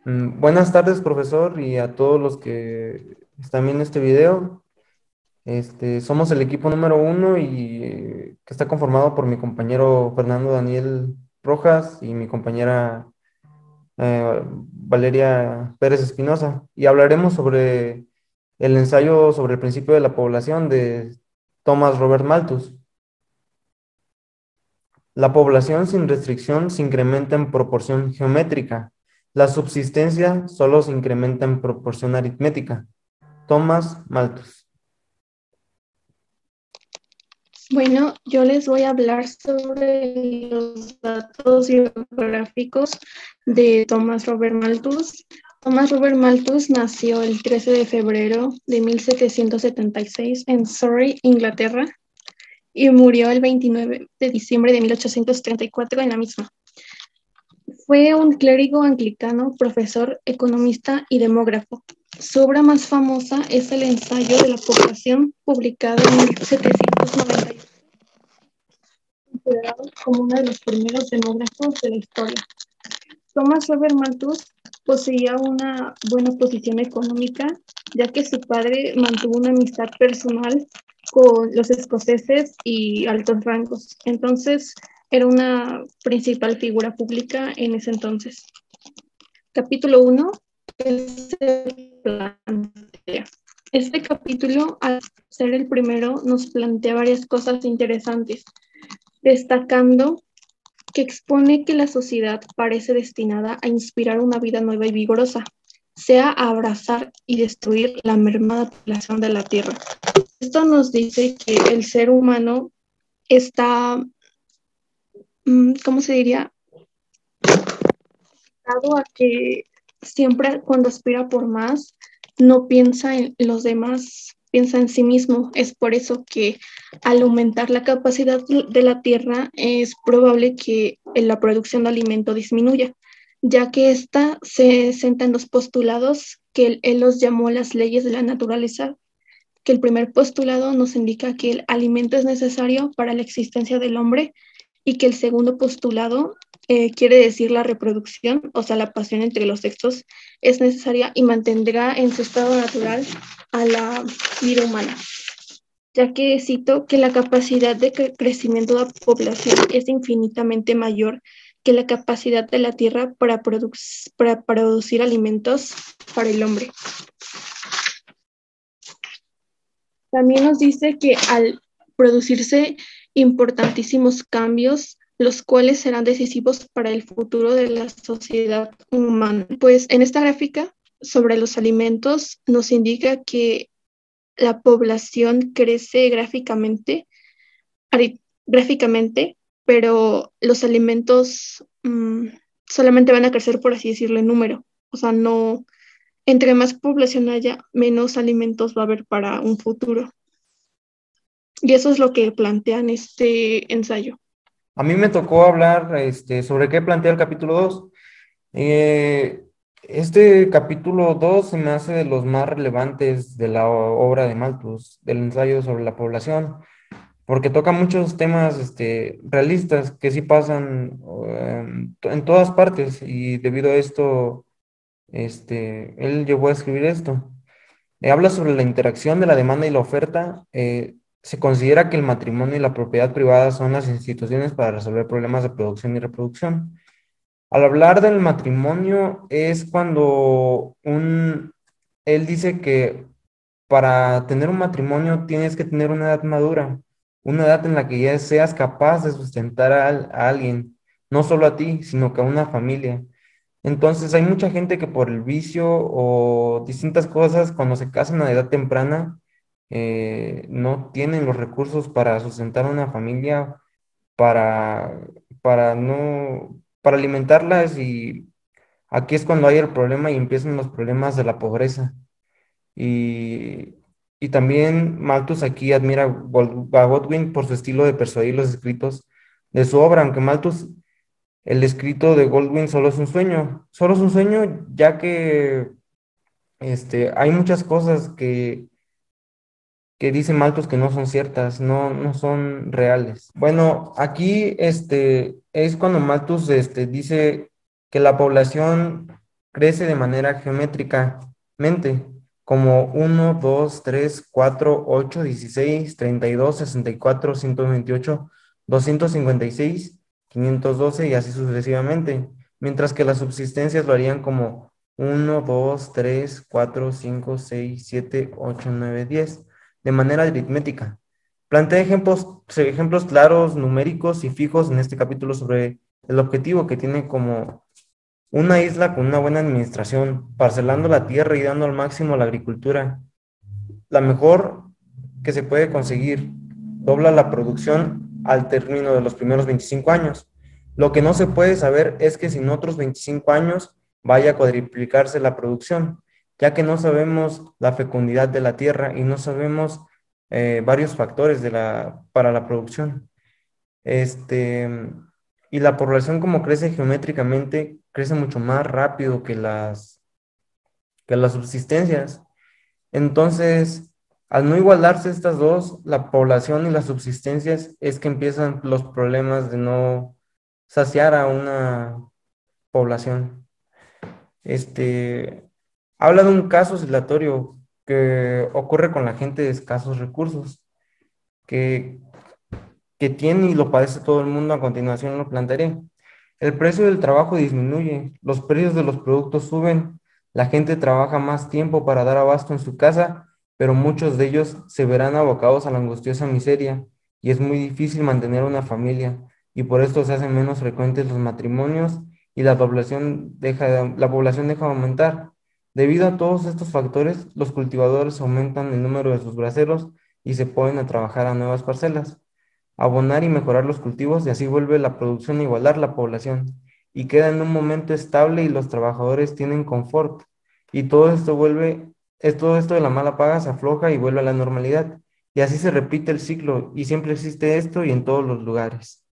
Buenas tardes, profesor, y a todos los que están viendo este video. Somos el equipo número uno y que está conformado por mi compañero Fernando Daniel Rojas y mi compañera Valeria Pérez Espinosa. Y hablaremos sobre el ensayo sobre el principio de la población de Thomas Robert Malthus. La población sin restricción se incrementa en proporción geométrica. La subsistencia solo se incrementa en proporción aritmética. Thomas Malthus. Bueno, yo les voy a hablar sobre los datos biográficos de Thomas Robert Malthus. Thomas Robert Malthus nació el 13 de febrero de 1776 en Surrey, Inglaterra, y murió el 29 de diciembre de 1834 en la misma. Fue un clérigo anglicano, profesor, economista y demógrafo. Su obra más famosa es el ensayo de la población, publicado en 1798, considerado como uno de los primeros demógrafos de la historia. Thomas Robert Malthus poseía una buena posición económica, ya que su padre mantuvo una amistad personal con los escoceses y altos rangos. Entonces, era una principal figura pública en ese entonces. Capítulo 1 se plantea. Este capítulo, al ser el primero, nos plantea varias cosas interesantes, destacando que expone que la sociedad parece destinada a inspirar una vida nueva y vigorosa, sea a abrazar y destruir la mermada población de la Tierra. Esto nos dice que el ser humano está, ¿cómo se diría? Dado a que siempre cuando aspira por más, no piensa en los demás, piensa en sí mismo. Es por eso que al aumentar la capacidad de la tierra es probable que la producción de alimento disminuya, ya que ésta se centra en los postulados que él los llamó las leyes de la naturaleza, que el primer postulado nos indica que el alimento es necesario para la existencia del hombre y que el segundo postulado quiere decir la reproducción, o sea, la pasión entre los sexos es necesaria y mantendrá en su estado natural a la vida humana, ya que cito que la capacidad de crecimiento de la población es infinitamente mayor que la capacidad de la tierra para producir alimentos para el hombre. También nos dice que al producirse importantísimos cambios, los cuales serán decisivos para el futuro de la sociedad humana. Pues en esta gráfica sobre los alimentos nos indica que la población crece gráficamente, pero los alimentos solamente van a crecer, por así decirlo, en número. O sea, no, entre más población haya, menos alimentos va a haber para un futuro. Y eso es lo que plantean este ensayo. A mí me tocó hablar sobre qué plantea el capítulo 2. Este capítulo 2 se me hace de los más relevantes de la obra de Malthus, del ensayo sobre la población, porque toca muchos temas realistas que sí pasan en todas partes y debido a esto, él llegó a escribir esto. Habla sobre la interacción de la demanda y la oferta. Se considera que el matrimonio y la propiedad privada son las instituciones para resolver problemas de producción y reproducción. Al hablar del matrimonio es cuando él dice que para tener un matrimonio tienes que tener una edad madura, una edad en la que ya seas capaz de sustentar a alguien, no solo a ti, sino que a una familia. Entonces hay mucha gente que por el vicio o distintas cosas, cuando se casan a edad temprana, no tienen los recursos para sustentar una familia, para, para alimentarlas, y aquí es cuando hay el problema y empiezan los problemas de la pobreza. Y, y también Malthus aquí admira a Godwin por su estilo de persuadir los escritos de su obra, aunque Malthus, el escrito de Goldwyn solo es un sueño, ya que hay muchas cosas que dice Malthus que no son ciertas, no son reales. Bueno, aquí es cuando Malthus dice que la población crece de manera geométricamente, como 1, 2, 3, 4, 8, 16, 32, 64, 128, 256, 512 y así sucesivamente, mientras que las subsistencias lo harían como 1, 2, 3, 4, 5, 6, 7, 8, 9, 10, de manera aritmética. Plantea ejemplos claros, numéricos y fijos en este capítulo sobre el objetivo que tiene como una isla con una buena administración, parcelando la tierra y dando al máximo a la agricultura, la mejor que se puede conseguir, dobla la producción al término de los primeros 25 años. Lo que no se puede saber es que si en otros 25 años vaya a cuadriplicarse la producción, ya que no sabemos la fecundidad de la tierra y no sabemos varios factores para la producción. Este, y la población como crece geométricamente, crece mucho más rápido que las subsistencias. Entonces, al no igualarse estas dos, la población y las subsistencias, es que empiezan los problemas de no saciar a una población. Este, habla de un caso oscilatorio que ocurre con la gente de escasos recursos, que que tiene y lo padece todo el mundo. A continuación lo plantearé. El precio del trabajo disminuye, los precios de los productos suben, la gente trabaja más tiempo para dar abasto en su casa, pero muchos de ellos se verán abocados a la angustiosa miseria y es muy difícil mantener una familia y por esto se hacen menos frecuentes los matrimonios y la población deja de aumentar. Debido a todos estos factores, los cultivadores aumentan el número de sus braceros y se ponen a trabajar a nuevas parcelas abonar y mejorar los cultivos y así vuelve la producción a igualar la población y queda en un momento estable y los trabajadores tienen confort y todo esto de la mala paga se afloja y vuelve a la normalidad y así se repite el ciclo y siempre existe esto y en todos los lugares.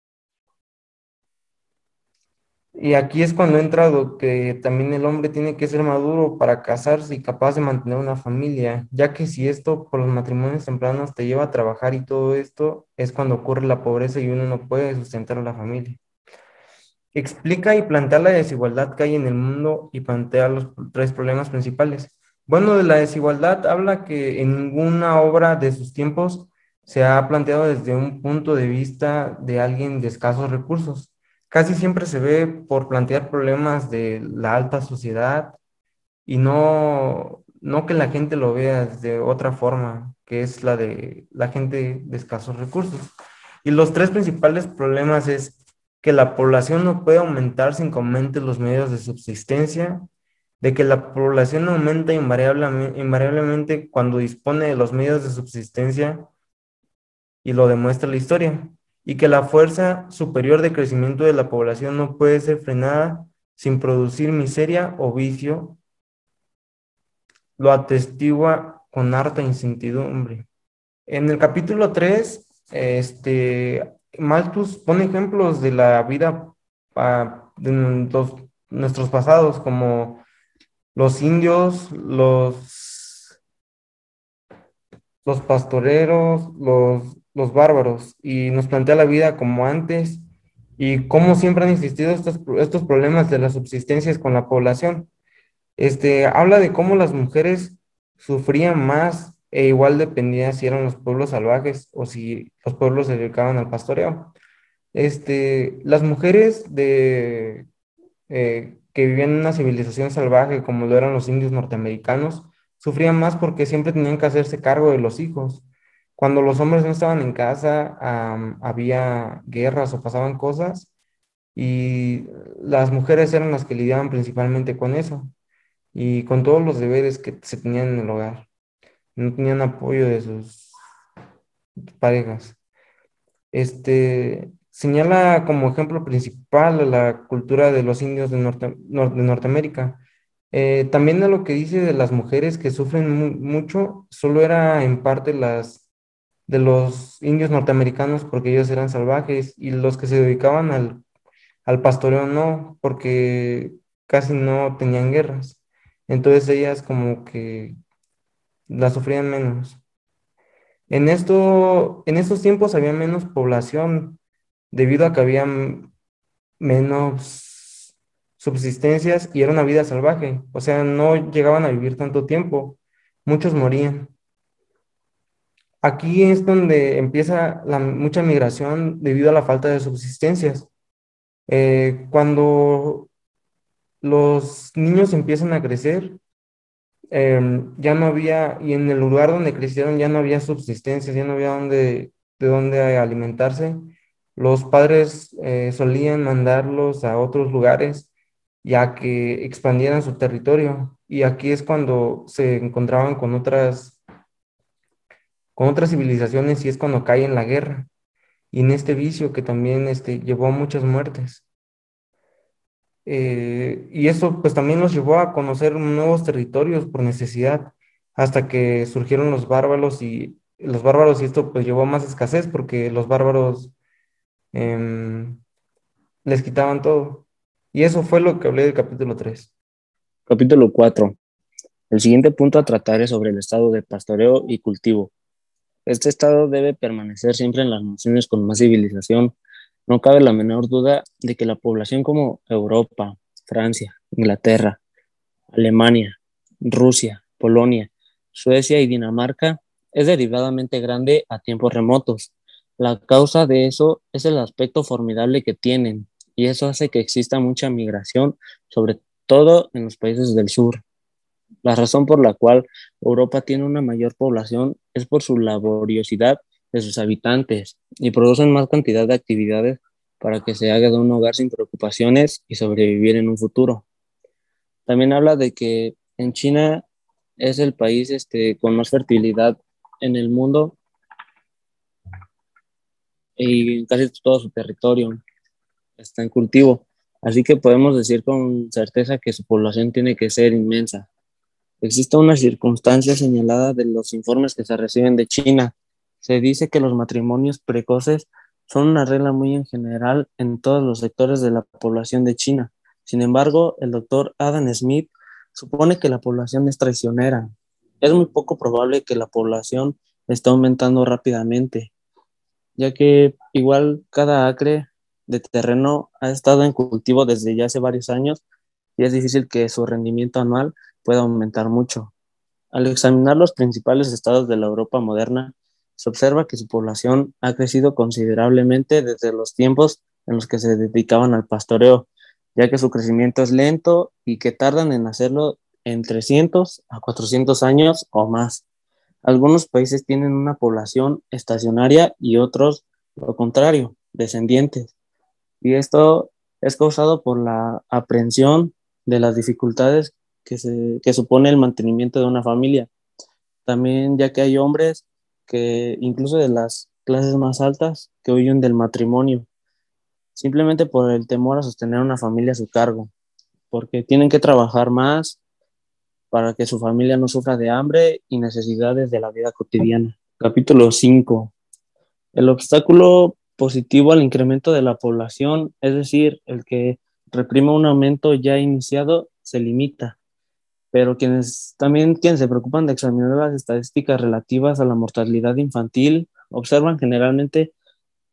Y aquí es cuando entra lo que también el hombre tiene que ser maduro para casarse y capaz de mantener una familia, ya que si esto por los matrimonios tempranos te lleva a trabajar y todo esto, es cuando ocurre la pobreza y uno no puede sustentar a la familia. Explica y plantea la desigualdad que hay en el mundo y plantea los tres problemas principales. Bueno, de la desigualdad habla que en ninguna obra de sus tiempos se ha planteado desde un punto de vista de alguien de escasos recursos. Casi siempre se ve por plantear problemas de la alta sociedad y no que la gente lo vea de otra forma, que es la de la gente de escasos recursos. Y los tres principales problemas es que la población no puede aumentar sin que aumenten los medios de subsistencia, de que la población aumenta invariablemente cuando dispone de los medios de subsistencia, y lo demuestra la historia, y que la fuerza superior de crecimiento de la población no puede ser frenada sin producir miseria o vicio, lo atestigua con harta incertidumbre. En el capítulo 3 Malthus pone ejemplos de la vida nuestros pasados, como los indios, los pastoreros, los bárbaros, y nos plantea la vida como antes y cómo siempre han existido estos problemas de las subsistencias con la población. Habla de cómo las mujeres sufrían más e igual dependía si eran los pueblos salvajes o si los pueblos se dedicaban al pastoreo. Las mujeres que vivían en una civilización salvaje, como lo eran los indios norteamericanos, sufrían más porque siempre tenían que hacerse cargo de los hijos. Cuando los hombres no estaban en casa, había guerras o pasaban cosas, y las mujeres eran las que lidiaban principalmente con eso y con todos los deberes que se tenían en el hogar. No tenían apoyo de sus parejas. Señala como ejemplo principal a la cultura de los indios de Norteamérica. También a lo que dice de las mujeres que sufren mucho, solo era en parte de los indios norteamericanos porque ellos eran salvajes y los que se dedicaban al pastoreo no, porque casi no tenían guerras. Entonces ellas como que la sufrían menos. En estos tiempos había menos población debido a que había menos, subsistencias y era una vida salvaje, o sea, no llegaban a vivir tanto tiempo, muchos morían. Aquí es donde empieza mucha migración debido a la falta de subsistencias. Cuando los niños empiezan a crecer, ya no había, y en el lugar donde crecieron ya no había subsistencia, ya no había de dónde alimentarse. Los padres solían mandarlos a otros lugares ya que expandieran su territorio. Y aquí es cuando se encontraban con otras civilizaciones y es cuando cae en la guerra. Y en este vicio que también llevó a muchas muertes. Y eso pues también nos llevó a conocer nuevos territorios por necesidad, hasta que surgieron los bárbaros y esto pues llevó a más escasez porque los bárbaros em, les quitaban todo. Y eso fue lo que hablé del capítulo 3. Capítulo 4. El siguiente punto a tratar es sobre el estado de pastoreo y cultivo. Este estado debe permanecer siempre en las naciones con más civilización. No cabe la menor duda de que la población como Europa, Francia, Inglaterra, Alemania, Rusia, Polonia, Suecia y Dinamarca es derivadamente grande a tiempos remotos. La causa de eso es el aspecto formidable que tienen, y eso hace que exista mucha migración, sobre todo en los países del sur. La razón por la cual Europa tiene una mayor población es por su laboriosidad de sus habitantes y producen más cantidad de actividades para que se haga de un hogar sin preocupaciones y sobrevivir en un futuro. También habla de que en China es el país con más fertilidad en el mundo y casi todo su territorio está en cultivo. Así que podemos decir con certeza que su población tiene que ser inmensa. Existe una circunstancia señalada de los informes que se reciben de China. Se dice que los matrimonios precoces son una regla muy en general en todos los sectores de la población de China. Sin embargo, el doctor Adam Smith supone que la población es traicionera. Es muy poco probable que la población esté aumentando rápidamente, ya que igual cada acre de terreno ha estado en cultivo desde ya hace varios años y es difícil que su rendimiento anual pueda aumentar mucho. Al examinar los principales estados de la Europa moderna, se observa que su población ha crecido considerablemente desde los tiempos en los que se dedicaban al pastoreo, ya que su crecimiento es lento y que tardan en hacerlo en 300 a 400 años o más. Algunos países tienen una población estacionaria y otros, lo contrario, descendientes. Y esto es causado por la aprehensión de las dificultades que supone el mantenimiento de una familia. También ya que hay hombres que incluso de las clases más altas que huyen del matrimonio, simplemente por el temor a sostener una familia a su cargo, porque tienen que trabajar más para que su familia no sufra de hambre y necesidades de la vida cotidiana. Capítulo 5. El obstáculo positivo al incremento de la población, es decir, el que reprima un aumento ya iniciado, se limita. Pero quienes se preocupan de examinar las estadísticas relativas a la mortalidad infantil observan generalmente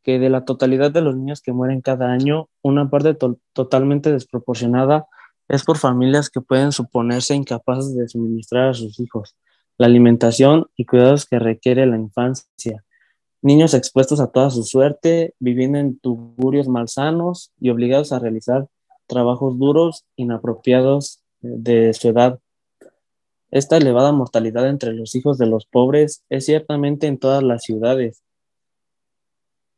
que de la totalidad de los niños que mueren cada año, una parte totalmente desproporcionada es por familias que pueden suponerse incapaces de suministrar a sus hijos la alimentación y cuidados que requiere la infancia. Niños expuestos a toda su suerte, viviendo en tugurios malsanos y obligados a realizar trabajos duros, inapropiados de su edad. Esta elevada mortalidad entre los hijos de los pobres es ciertamente en todas las ciudades.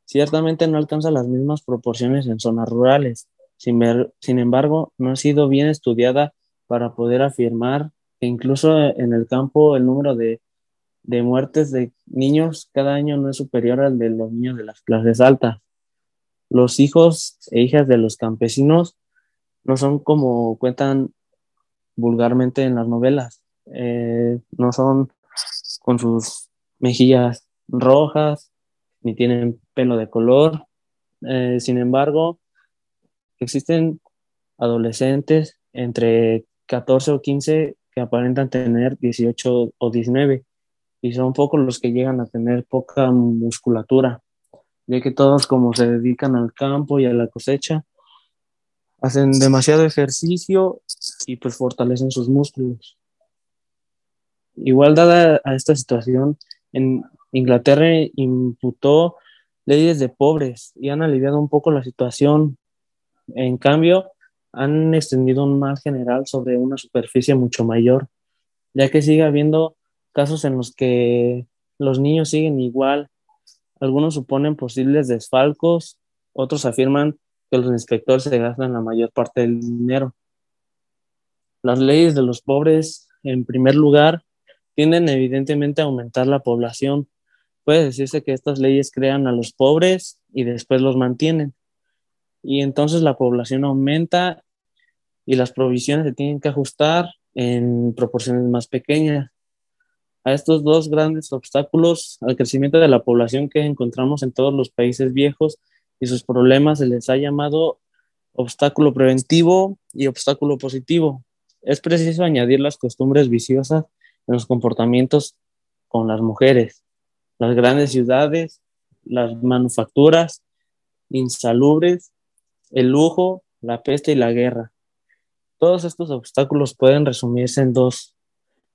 Ciertamente no alcanza las mismas proporciones en zonas rurales. Sin embargo, no ha sido bien estudiada para poder afirmar que incluso en el campo el número de muertes de niños cada año no es superior al de los niños de las clases altas. Los hijos e hijas de los campesinos no son como cuentan vulgarmente en las novelas. No son con sus mejillas rojas, ni tienen pelo de color. Sin embargo, existen adolescentes entre 14 o 15 que aparentan tener 18 o 19 y son pocos los que llegan a tener poca musculatura, ya que todos como se dedican al campo y a la cosecha, hacen demasiado ejercicio y pues fortalecen sus músculos. Igual dada a esta situación, en Inglaterra imputó leyes de pobres y han aliviado un poco la situación. En cambio, han extendido un mal general sobre una superficie mucho mayor, ya que sigue habiendo casos en los que los niños siguen igual. Algunos suponen posibles desfalcos, otros afirman que los inspectores se gastan la mayor parte del dinero. Las leyes de los pobres, en primer lugar, tienden evidentemente a aumentar la población. Puede decirse que estas leyes crean a los pobres y después los mantienen. Y entonces la población aumenta y las provisiones se tienen que ajustar en proporciones más pequeñas. A estos dos grandes obstáculos al crecimiento de la población que encontramos en todos los países viejos y sus problemas se les ha llamado obstáculo preventivo y obstáculo positivo. Es preciso añadir las costumbres viciosas en los comportamientos con las mujeres, las grandes ciudades, las manufacturas insalubres, el lujo, la peste y la guerra. Todos estos obstáculos pueden resumirse en dos: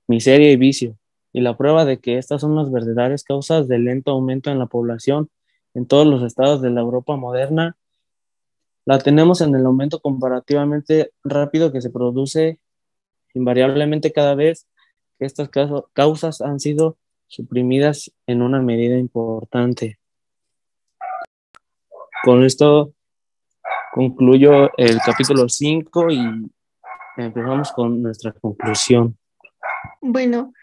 miseria y vicio, y la prueba de que estas son las verdaderas causas del lento aumento en la población en todos los estados de la Europa moderna la tenemos en el aumento comparativamente rápido que se produce invariablemente cada vez que estas causas han sido suprimidas en una medida importante. Con esto concluyo el capítulo 5 y empezamos con nuestra conclusión. Bueno,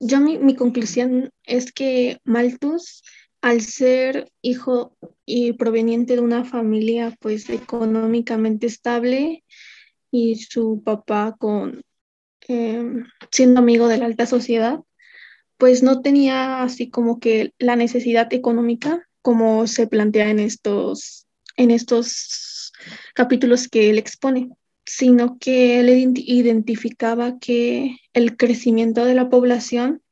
mi conclusión es que Malthus, al ser hijo y proveniente de una familia pues económicamente estable y su papá siendo amigo de la alta sociedad, pues no tenía así como que la necesidad económica como se plantea en estos capítulos que él expone, sino que él identificaba que el crecimiento de la población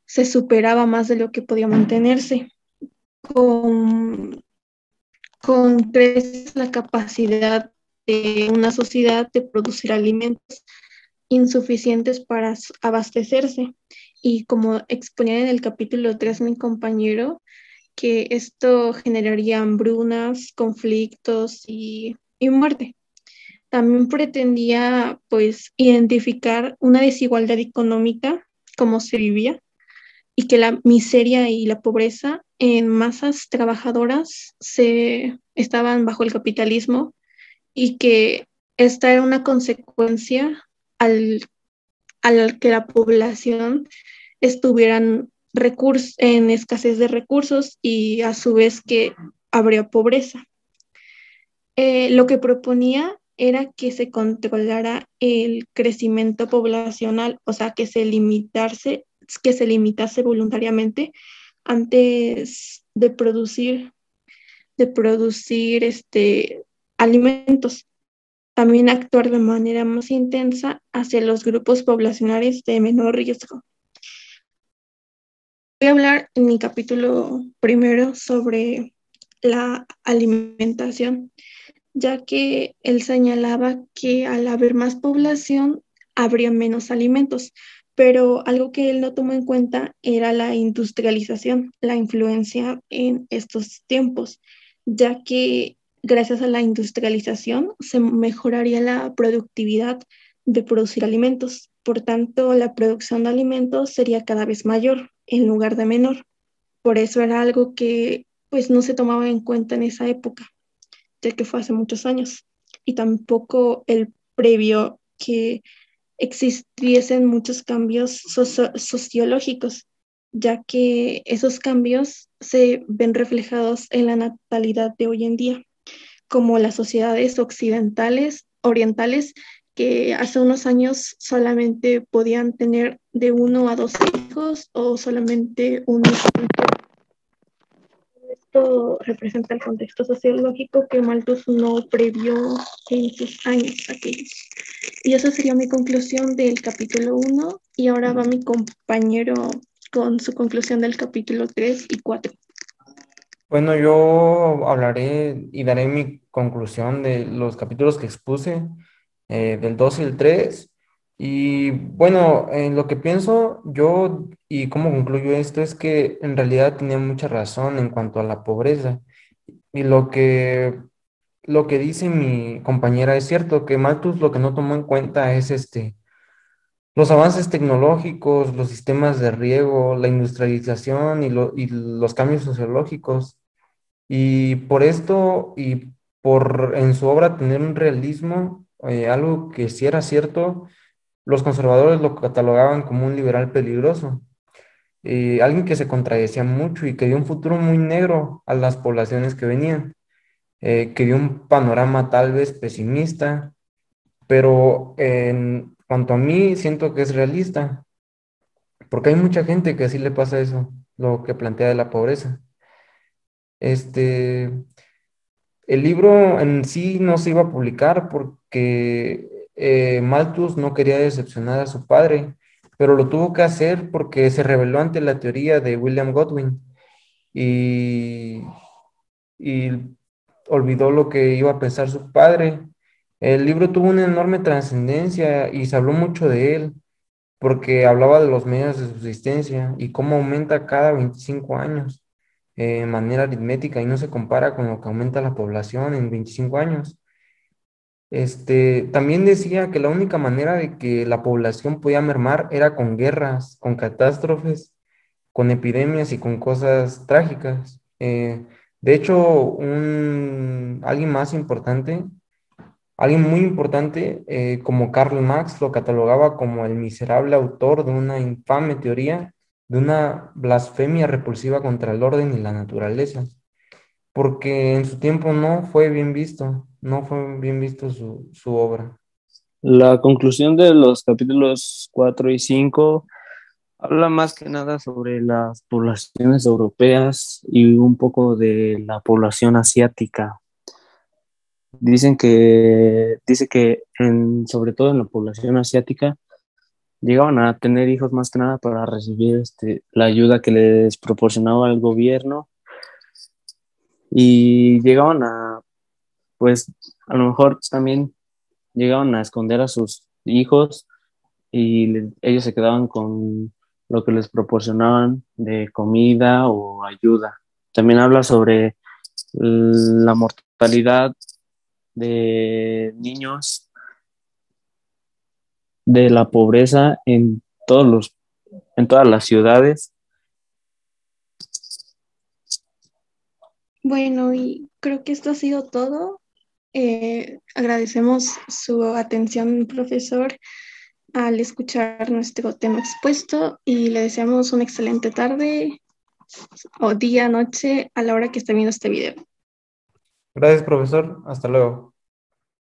se superaba más de lo que podía mantenerse, con, con creces la capacidad de una sociedad de producir alimentos insuficientes para abastecerse. Y como exponía en el capítulo 3 mi compañero, que esto generaría hambrunas, conflictos y muerte. También pretendía pues identificar una desigualdad económica, cómo se vivía, y que la miseria y la pobreza en masas trabajadoras se estaban bajo el capitalismo y que esta era una consecuencia al, al que la población estuvieran en escasez de recursos y a su vez que habría pobreza. Lo que proponía era que se controlara el crecimiento poblacional, o sea, que se limitase voluntariamente antes de producir alimentos. También actuar de manera más intensa hacia los grupos poblacionales de menor riesgo. Voy a hablar en mi capítulo primero sobre la alimentación, ya que él señalaba que al haber más población habría menos alimentos, pero algo que él no tomó en cuenta era la industrialización, la influencia en estos tiempos, ya que gracias a la industrialización se mejoraría la productividad de producir alimentos. Por tanto, la producción de alimentos sería cada vez mayor en lugar de menor. Por eso era algo que pues no se tomaba en cuenta en esa época, ya que fue hace muchos años. Y tampoco el previo que existiesen muchos cambios sociológicos, ya que esos cambios se ven reflejados en la natalidad de hoy en día, como las sociedades occidentales, orientales, que hace unos años solamente podían tener de 1 a 2 hijos o solamente un hijo. Esto representa el contexto sociológico que Malthus no previó en sus años aquellos. Y esa sería mi conclusión del capítulo 1 y ahora va mi compañero con su conclusión del capítulo 3 y 4. Bueno, yo hablaré y daré mi conclusión de los capítulos que expuse, del 2 y el 3. Y bueno, en lo que pienso yo y cómo concluyo esto es que en realidad tenía mucha razón en cuanto a la pobreza. Y lo que dice mi compañera es cierto, que Malthus lo que no tomó en cuenta es los avances tecnológicos, los sistemas de riego, la industrialización y los cambios sociológicos. Y por esto, y por en su obra tener un realismo, algo que sí era cierto, los conservadores lo catalogaban como un liberal peligroso, alguien que se contradecía mucho y que dio un futuro muy negro a las poblaciones que venían, que dio un panorama tal vez pesimista, pero en cuanto a mí, siento que es realista, porque hay mucha gente que así le pasa eso, lo que plantea de la pobreza. Este, El libro en sí no se iba a publicar porque Malthus no quería decepcionar a su padre, pero lo tuvo que hacer porque se rebeló ante la teoría de William Godwin y, y olvidó lo que iba a pensar su padre. El libro tuvo una enorme trascendencia y se habló mucho de él porque hablaba de los medios de subsistencia y cómo aumenta cada 25 años de manera aritmética y no se compara con lo que aumenta la población en 25 años. También decía que la única manera de que la población podía mermar era con guerras, con catástrofes, con epidemias y con cosas trágicas. De hecho, alguien más importante, alguien muy importante, como Karl Marx, lo catalogaba como el miserable autor de una infame teoría, de una blasfemia repulsiva contra el orden y la naturaleza, porque en su tiempo no fue bien visto, no fue bien visto su obra. La conclusión de los capítulos 4 y 5 habla más que nada sobre las poblaciones europeas y un poco de la población asiática. Dice que sobre todo en la población asiática llegaban a tener hijos más que nada para recibir la ayuda que les proporcionaba el gobierno y llegaban pues a lo mejor también llegaban a esconder a sus hijos y ellos se quedaban con lo que les proporcionaban de comida o ayuda. También habla sobre la mortalidad de niños, de la pobreza en todas las ciudades. Bueno, y creo que esto ha sido todo. Agradecemos su atención, profesor, al escuchar nuestro tema expuesto y le deseamos una excelente tarde o día, noche a la hora que esté viendo este video. Gracias, profesor. Hasta luego.